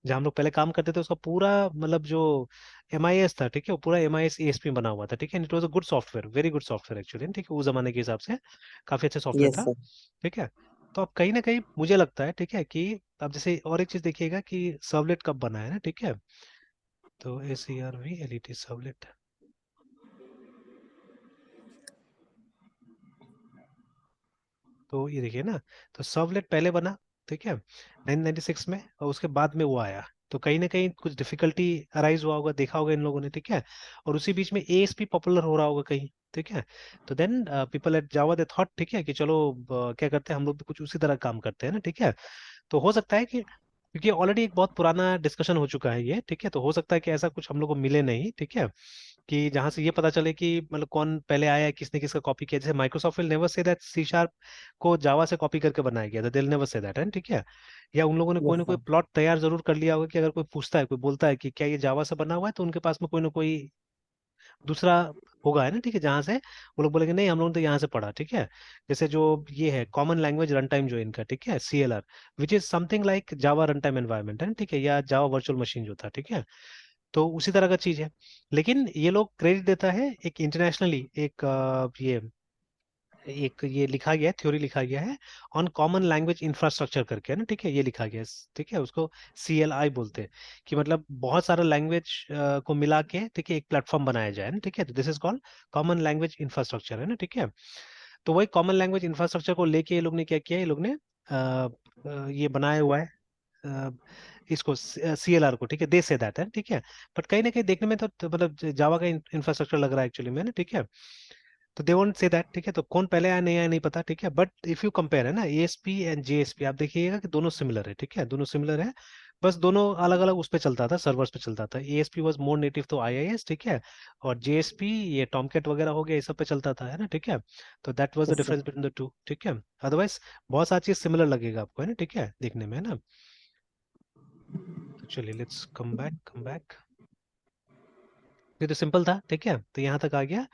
जहाँ हम लोग पहले काम करते थे उसका पूरा मतलब जो एमआईएस था, ठीक है, वो पूरा एमआईएस एएसपी बना हुआ था, ठीक है, it was a good software, very good software actually, ठीक है, उस जमाने के हिसाब से काफी अच्छा सॉफ्टवेयर यस था, सर। ठीक है। तो अब कहीं ना कहीं मुझे लगता है, ठीक है, कि अब जैसे और एक चीज देखिएगा कि सर्वलेट कब बना है ना, ठीक है। तो SERVLET सर्वलेट, तो ये देखिए ना, तो सर्वलेट पहले बना, ठीक है, 1996 में, और उसके बाद में वो आया। तो कहीं ना कहीं कुछ डिफिकल्टी अराइज हुआ होगा, देखा होगा इन लोगों ने, ठीक है। और उसी बीच में एएसपी पॉपुलर हो रहा होगा कहीं, ठीक है। तो then people at Java they thought, ठीक है, कि चलो क्या करते हैं हम लोग भी कुछ उसी तरह काम करते हैं ना, ठीक है। तो हो सकता है कि क्योंकि ऑलरेडी एक बहुत पुराना डिस्कशन हो चुका है ये, ठीक है, तो हो सकता है कि ऐसा कुछ हम लोग को मिले नहीं, ठीक है, कि जहां से ये पता चले कि मतलब कौन पहले आया है, किसने किसका कॉपी किया, जैसे Microsoft will never say that C sharp को जावा से कॉपी करके बनाया गया था, they will never say that, है ठीक है। या उन लोगों ने कोई यस ना कोई सर। प्लॉट तैयार जरूर कर लिया होगा कि अगर कोई पूछता है, कोई बोलता है कि क्या ये जावा से बना हुआ है, तो उनके पास में कोई ना कोई दूसरा होगा, है ना, ठीक है, जहां से वो लोग बोलेंगे नहीं हम लोगों ने तो यहाँ से पढ़ा, ठीक है। जैसे जो ये है कॉमन लैंग्वेज रन टाइम जो इनका, ठीक है, CLR, which is something like Java run time environment, है ना, ठीक है, या जावा वर्चुअल मशीन जो था, ठीक है। तो उसी तरह का चीज है। लेकिन ये लोग क्रेडिट देता है एक इंटरनेशनली एक एक ये लिखा गया है, थ्योरी लिखा गया है, ऑन कॉमन लैंग्वेज इंफ्रास्ट्रक्चर करके, है ना, ठीक है, ये लिखा गया है, ठीक है, उसको CLI बोलते हैं, कि मतलब बहुत सारा लैंग्वेज को मिला के, ठीक है, एक प्लेटफॉर्म बनाया जाए ना, ठीक है, तो this is called common language infrastructure, है ना, ठीक है। तो वही कॉमन लैंग्वेज इंफ्रास्ट्रक्चर को लेके ये लोग ने क्या किया, ये लोग ने ये बनाया हुआ है अ, इसको CLR को, ठीक है, दे से दैट है, ठीक है। बट कहीं ना कहीं देखने में तो मतलब जावा का इंफ्रास्ट्रक्चर लग रहा है एक्चुअली में ना, ठीक है। तो दे वोंट से दैट, ठीक है, तो कौन पहले आया नहीं आया नहीं पता, ठीक है, बट इफ यू कंपेयर है ना एएसपी एंड जेएसपी, आप देखिएगा कि दोनों सिमिलर है, ठीक है, दोनों सिमिलर है। बस दोनों अलग अलग उस पे चलता था, सर्वर्स पे चलता था, एएसपी वाज मोर नेटिव तो आईआईएस, ठीक है, और जेएसपी ये टॉमकेट वगैरह हो गया, ये सब पे चलता था, है ना, ठीक है। तो that was the yes sir. Difference between the two, ठीक है। अदरवाइज बहुत सारी चीज सिमिलर लगेगा आपको, है ना, ठीक है, देखने में, है ना। तो चलिए लेट्स कम बैक, ये तो सिंपल था, ठीक है, तो यहाँ तक आ गया।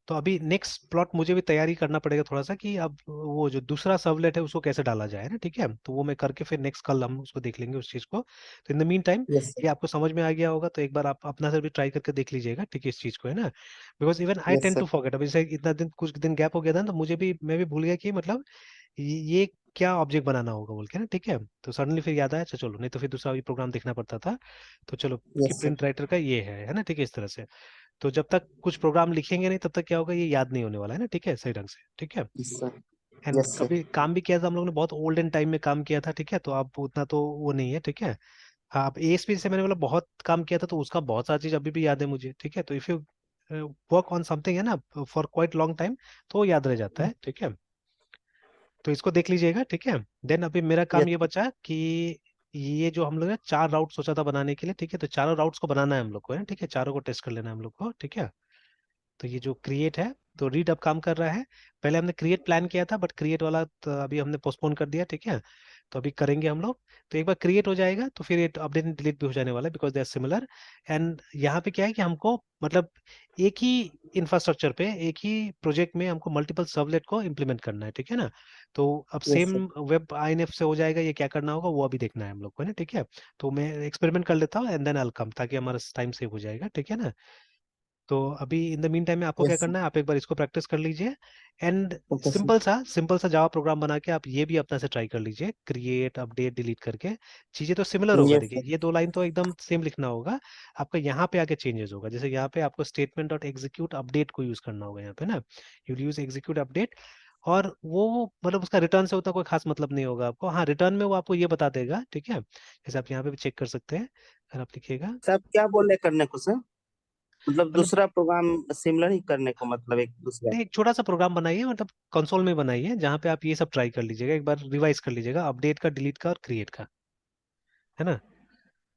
तो अभी नेक्स्ट प्लॉट मुझे भी तैयारी करना पड़ेगा थोड़ा सा, कि अब वो जो दूसरा सर्वलेट है उसको कैसे डाला जाए ना, ठीक है, तो वो मैं करके फिर नेक्स्ट कल हम उसको देख लेंगे उस चीज को। तो in the mean time yes ये सर। आपको समझ में आ गया होगा, तो एक बार आप अपना से भी ट्राई करके देख लीजिएगा, ठीक है, इस चीज को, है ना। Because even I yes tend to sir. Forget, अभी जैसे इतना दिन कुछ दिन गैप हो गया था ना, तो मुझे भी मैं भी भूल गया कि मतलब ये क्या ऑब्जेक्ट बनाना होगा बोल के ना, ठीक है। तो सडनली फिर याद आया, अच्छा चलो, नहीं तो फिर दूसरा भी प्रोग्राम देखना पड़ता था। तो चलो कि यस सर। प्रिंट राइटर का ये है ना, ठीक है, इस तरह से। तो जब तक कुछ प्रोग्राम लिखेंगे नहीं तब तक क्या होगा, ये याद नहीं होने वाला है ना, ठीक है, सही ढंग से, ठीक है। Yes sir. And yes sir. कभी काम भी किया था हम लोग ने, बहुत ओल्डन टाइम में काम किया था, ठीक है, तो अब उतना तो वो नहीं है, ठीक है। हाँ, अब ASP से मैंने बोला बहुत काम किया था, तो उसका बहुत सारी चीज अभी भी याद है मुझे, ठीक है। तो if you work on something है ना फॉर क्वाइट लॉन्ग टाइम, तो वो याद रह जाता है, ठीक है। तो इसको देख लीजिएगा, ठीक है। देन अभी मेरा काम यस ये बचा कि ये जो हम लोग ने 4 राउट सोचा था बनाने के लिए, ठीक है, तो चारों राउट्स को बनाना है हम लोग को, है ठीक है, चारों को टेस्ट कर लेना है हम लोग को, ठीक है। तो ये जो क्रिएट है, तो रीड अब काम कर रहा है। पहले हमने क्रिएट प्लान किया था, बट क्रिएट वाला तो अभी हमने पोस्टपोन कर दिया, ठीक है। तो अभी करेंगे हम लोग। तो एक बार क्रिएट हो जाएगा तो फिर ये अपडेट डिलीट भी हो जाने वाला है, because they are similar. And यहाँ पे क्या है कि हमको मतलब एक ही इंफ्रास्ट्रक्चर पे, एक ही प्रोजेक्ट में हमको मल्टीपल सर्वलेट को इम्प्लीमेंट करना है, ठीक है ना। तो अब yes same sir. Web INF से हो जाएगा, ये क्या करना होगा वो अभी देखना है हम लोग को, है ना, ठीक है। तो मैं एक्सपेरिमेंट कर लेता हूँ एंड देन आई कम, ताकि हमारा टाइम सेव हो जाएगा, ठीक है ना। तो अभी इन द मीन टाइम में आपको क्या यस करना है, आप एक बार इसको प्रैक्टिस कर लीजिए। And okay sir. सिंपल सा जावा प्रोग्राम बना के आप ये भी अपना से ट्राई कर लीजिए, क्रिएट अपडेट डिलीट करके। चीजें तो सिमिलर होगा, यस देखिए सर। ये 2 लाइन तो एकदम सेम लिखना होगा। आपका यहाँ पे आके चेंजेस होगा, जैसे यहाँ पे आपको स्टेटमेंट डॉट एग्जीक्यूट अपडेट को यूज करना होगा यहाँ पे ना, यू यूज एग्जीक्यूट अपडेट। और वो मतलब उसका रिटर्न से उतना कोई खास मतलब नहीं होगा आपको, हाँ रिटर्न में वो आपको ये बता देगा, ठीक है, जैसे आप यहाँ पे भी चेक कर सकते हैं अगर आप लिखिएगा। सर आप क्या बोल रहे करने को सर? मतलब मतलब दूसरा प्रोग्राम सिमिलर ही करने को, मतलब एक दूसरा। नहीं, एक छोटा सा प्रोग्राम बनाइए, मतलब कंसोल में बनाइए, जहाँ पे आप ये सब ट्राई कर लीजिएगा, एक बार रिवाइज कर लीजिएगा अपडेट का, डिलीट का और क्रिएट का, है ना।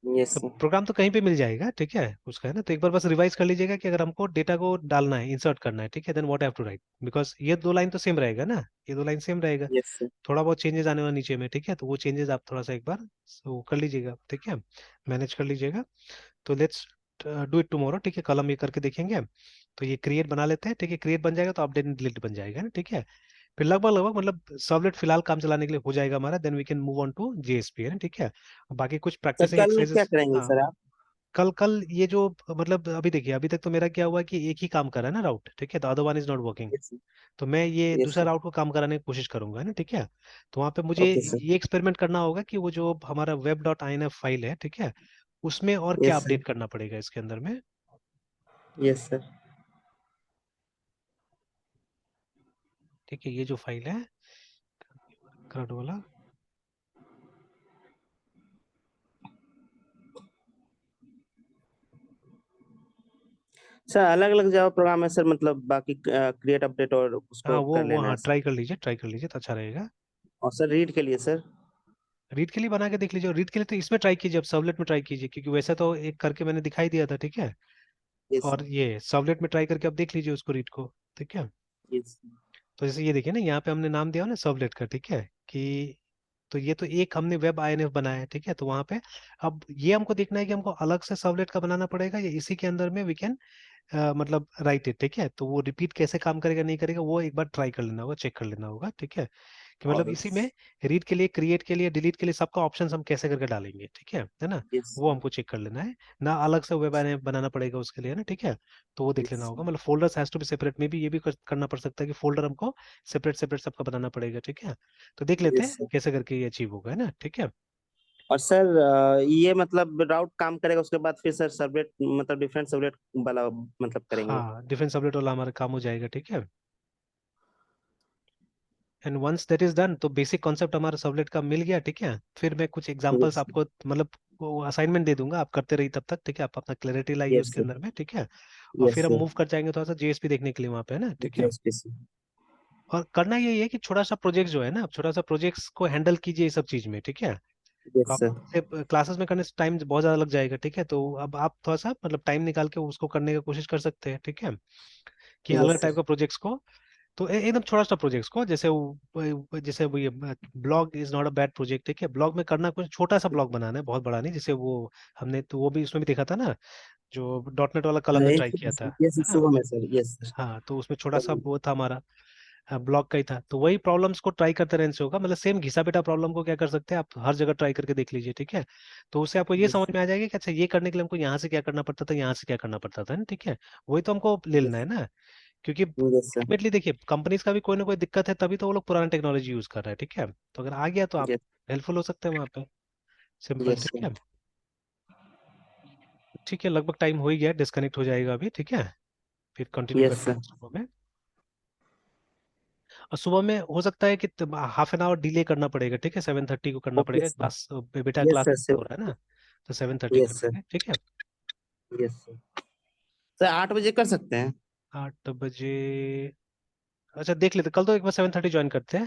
यस तो सर। प्रोग्राम तो कहीं पे मिल जाएगा, ठीक है उसका, है ना। तो एक बार बस रिवाइज कर लीजिएगा कि अगर हमको डेटा को डालना है, इंसर्ट करना है, ठीक है, then what have to write, because ये 2 लाइन तो सेम रहेगा ना, ये 2 लाइन सेम रहेगा। Yes sir. थोड़ा बहुत चेंजेस आने वाला नीचे में, ठीक है, तो वो चेंजेस आप थोड़ा सा एक बार वो कर लीजिएगा, ठीक है, मैनेज कर लीजिएगा। तो लेट्स डू इट टुमारो, ठीक है, कल हम ये करके देखेंगे। तो ये क्रिएट बना लेते हैं, ठीक है, क्रिएट बन जाएगा तो अपडेट डिलीट बन जाएगा ना, ठीक है। फिर लगभग लगभग मतलब सर्वलेट फिलहाल काम चलाने के लिए हो जाएगा हमारा, then we can move on to JSP, है ना, ठीक है। बाकी कुछ सर प्रैक्टिसिंग कल क्या एक्सरसाइजेस, करेंगे हाँ। सर आप? कल कल ये जो मतलब अभी देखिए, अभी तक तो मेरा क्या हुआ कि एक ही काम कर रहा है ना राउट, ठीक है, तो other one is not working. Yes sir. तो मैं ये यस दूसरा सर। राउट को काम कराने की कोशिश करूंगा, है ना, ठीक है। तो वहाँ पे मुझे ओके सर। ये एक्सपेरिमेंट करना होगा कि वो जो हमारा वेब डॉट INF फाइल है, ठीक है, उसमें और क्या यस सर। अपडेट करना पड़ेगा इसके अंदर में। Yes sir. ठीक है, ये जो फाइल है करंट वाला, सर अलग अलग जावा प्रोग्राम है सर, मतलब बाकी क्रिएट अपडेट और हाँ उसको वो कर वो लेना हाँ है सर। ट्राई कर लीजिए तो अच्छा रहेगा। और सर रीड के लिए सर? रीड के लिए बना के देख लीजिए, और रीड के लिए तो इसमें ट्राई कीजिए, अब सर्वलेट में ट्राई कीजिए, क्योंकि वैसे तो एक करके मैंने दिखाई दिया था, ठीक है। यस और सर। ये सर्वलेट में ट्राई करके अब देख लीजिए उसको, रीड को, ठीक है। यस। तो जैसे ये देखिए ना, यहाँ पे हमने नाम दिया हो ना सर्वलेट का, ठीक है, कि तो ये तो एक हमने वेब INF बनाया है, ठीक है, तो वहाँ पे अब ये हमको देखना है कि हमको अलग से सर्वलेट का बनाना पड़ेगा या इसी के अंदर में वी कैन मतलब राइट इट, ठीक है। तो वो रिपीट कैसे काम करेगा नहीं करेगा वो एक बार ट्राई कर लेना होगा, चेक कर लेना होगा, ठीक है, कि मतलब और इसी में रीड के लिए, क्रिएट के लिए, डिलीट के लिए सबका ऑप्शन हम कैसे करके डालेंगे, ठीक है ना। यस वो हमको चेक कर लेना है ना, अलग से वेब INF बनाना पड़ेगा उसके लिए ना, ठीक है। तो वो देख लेना यस होगा, मतलब folders has to be separate, में भी ये भी करना पड़ सकता है कि फोल्डर हमको सेपरेट सेपरेट सबका बनाना पड़ेगा, ठीक है। तो देख लेते यस हैं सर। कैसे करके ये अचीव होगा, है ना, ठीक है। और सर ये मतलब राउट काम करेगा, उसके बाद फिर सर सर्वलेट मतलब डिफरेंट सर्वलेट वाला मतलब करेंगे? हाँ डिफरेंस अपडेट वाला हमारा काम हो जाएगा, ठीक है। And once that is done, तो बेसिक कॉन्सेप्ट हमारा सर्वलेट का मिल गया, ठीक है। फिर मैं कुछ एग्जांपल्स यस। आपको मतलब वो असाइनमेंट दे दूंगा, आप करते रहिए तब तक, ठीक है, आप अपना क्लैरिटी लाइए यस उसके सर। अंदर में, ठीक है। और यस फिर हम सर। मूव कर जाएंगे थोड़ा सा जेएसपी देखने के लिए वहाँ पे, है ना, ठीक है। JSP sir. और करना यही है कि छोटा सा प्रोजेक्ट जो है ना, छोटा सा प्रोजेक्ट्स को हैंडल कीजिए ये सब चीज में, ठीक है। तो यस आप सर। क्लासेस में करने से टाइम बहुत ज्यादा लग जाएगा, ठीक है, तो अब आप थोड़ा सा मतलब टाइम निकाल के उसको करने की कोशिश कर सकते हैं, ठीक है, कि अलग यस टाइप सर। का प्रोजेक्ट्स को। तो एकदम छोटा सा प्रोजेक्ट्स को, जैसे वो ये blog is not a bad project, ठीक है, ब्लॉग में करना कुछ छोटा सा ब्लॉग बनाना है, बहुत बड़ा नहीं, जैसे वो हमने तो वो भी उसमें भी देखा था ना, जो डॉट नेट वाला कल हमने ट्राई किया था, यस है ना। सुबह में सर। Yes sir. हाँ तो उसमें छोटा सा वो था हमारा, ब्लॉग का ही था, तो वही प्रॉब्लम्स को ट्राई करते रहने से होगा, मतलब सेम घिसा पिटा प्रॉब्लम को क्या कर सकते हैं आप, हर जगह ट्राई करके देख लीजिए, ठीक है। तो उससे आपको ये यस। समझ में आ जाएगा कि अच्छा ये करने के लिए हमको यहाँ से क्या करना पड़ता था, यहाँ से क्या करना पड़ता था ना, ठीक है। वही तो हमको ले लेना यस। है ना, क्योंकि यस सर। अल्टीमेटली देखिए कंपनीज का भी कोई ना कोई दिक्कत है, तभी तो वो लोग पुराना टेक्नोलॉजी यूज कर रहे हैं, ठीक है। तो अगर आ गया तो आप यस। हेल्पफुल हो सकते हैं वहाँ पे, सिंपल, यस ठीक सर। है। ठीक है, लगभग टाइम हो ही गया, डिस्कनेक्ट हो जाएगा अभी, ठीक है। फिर कंटिन्यू यस करते सर। हैं सुबह में। और सुबह में हो सकता है कि हाफ एन आवर डिले करना पड़ेगा, ठीक है, 7:30 को करना ओके पड़ेगा, सर। क्लास बेटा यस क्लास सर। हो रहा है ना, तो 7:30 कर यस सर। देंगे, ठीक है। Yes sir. सर 8 बजे कर सकते हैं? 8 बजे? अच्छा देख लेते, कल तो एक बार 7:30 ज्वाइन करते हैं।